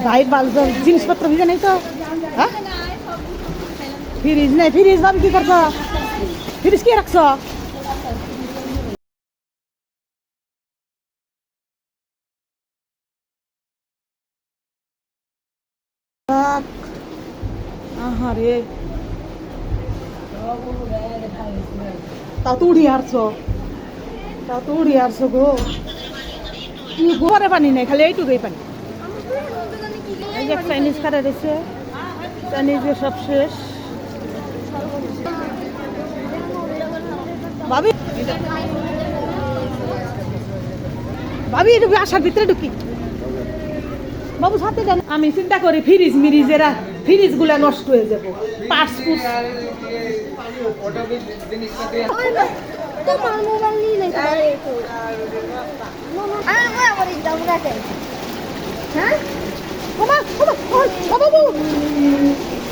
ভাই বালজ জিনিসপত্র ভিজে নেই তো হ্যাঁ ফ্রিজ নেই ফ্রিজ ভাবি কি করছো ফ্রিজ কি রাখছো আহারে তাও তো উড়িয়ে আসছো গো ঘরে পানি নেই খালি এইটুকুই পানি এই যে চাইনিজ খারা রয়েছে চাইনিজের সব শেষ ভাবি ভাবি একটু আসার ভিতরে ঢুকি বাবু সাথে দেন আমি চিন্তা করি ফ্রিজ গুলা নষ্ট হয়ে যাবো পাসপোর্ট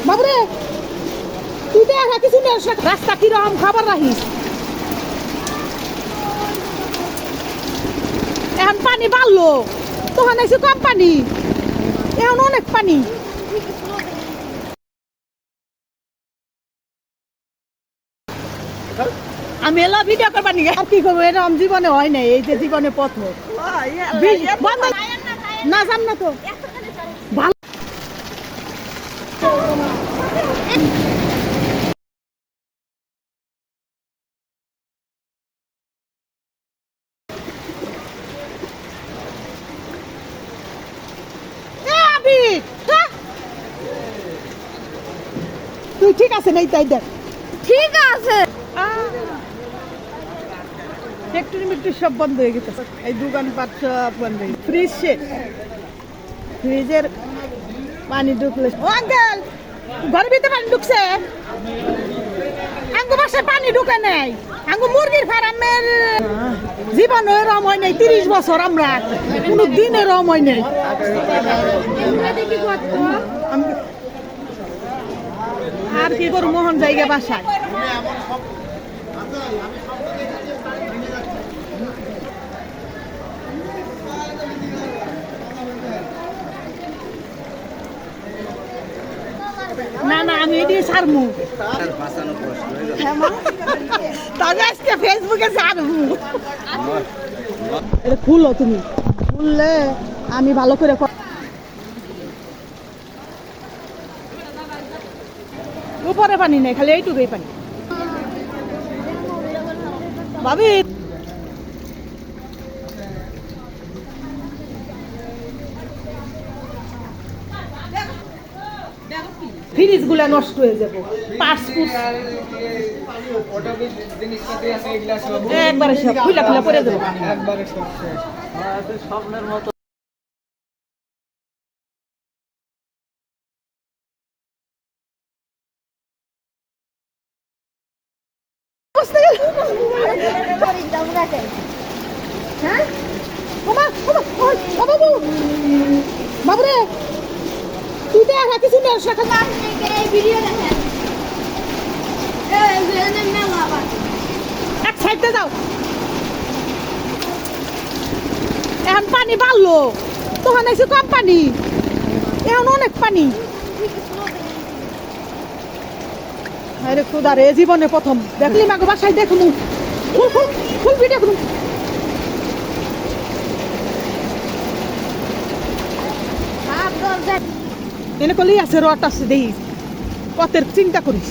বাবুরে তুই দেখ কিছু রাস্তা কিরকম খাবার রাখিস এখন পানি বাড়লো তখন এসে কম পানি এখন অনেক পানি আমি এলা ভিডিও করবা নি আর কি করবো এরকম জীবনে হয় নাই এই যে জীবনে প্রথম না জান না তো ভালো তুই ঠিক আছে নাই তাই দেখ ঠিক আছে ফ্যাক্টরি সব বন্ধ হয়ে গেছে এই দোকানপাট সব বন্ধ হয়ে ফ্রিজ শেষ ফ্রিজের পানি ঢুকলে ও আঙ্কেল ঘরের ভিতরে পানি ঢুকছে আঙ্গু বাসায় পানি ঢুকে নেই আঙ্গু মুরগির ফার্মের জীবন এরম হয় নাই 30 বছর আমরা কোনো দিন এরম হয় নাই আর কি করু মোহন জায়গা বাসায় না না আমি এটি ছাড়মু তবে আজকে ফেসবুকে ছাড়মু এটা খুলো তুমি খুললে আমি ভালো করে উপরে পানি নেই খালি এইটুকুই পানি ভাবি ফ্রিজ গুলা নষ্ট হয়ে যাবো পাসপোর্ট একবারে সব খুলা পরে দেবো একবারে সব শেষ স্বপ্নের মতো বাবুরে তুই দেখ কিছু এক সাইডে যাও এখন পানি বাড়লো তখন এসে কম পানি এখন অনেক পানি আরে খুদা রে জীবনে প্রথম দেখলি মাগো বাসায় দেখুন ফুল ভিডিও করুন এনে কলি আছে রট আছে দেই কতের চিন্তা করিস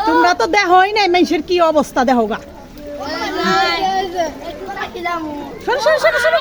তোমরা তো দেখোই নাই মানুষের কি অবস্থা দেখো গা শোনো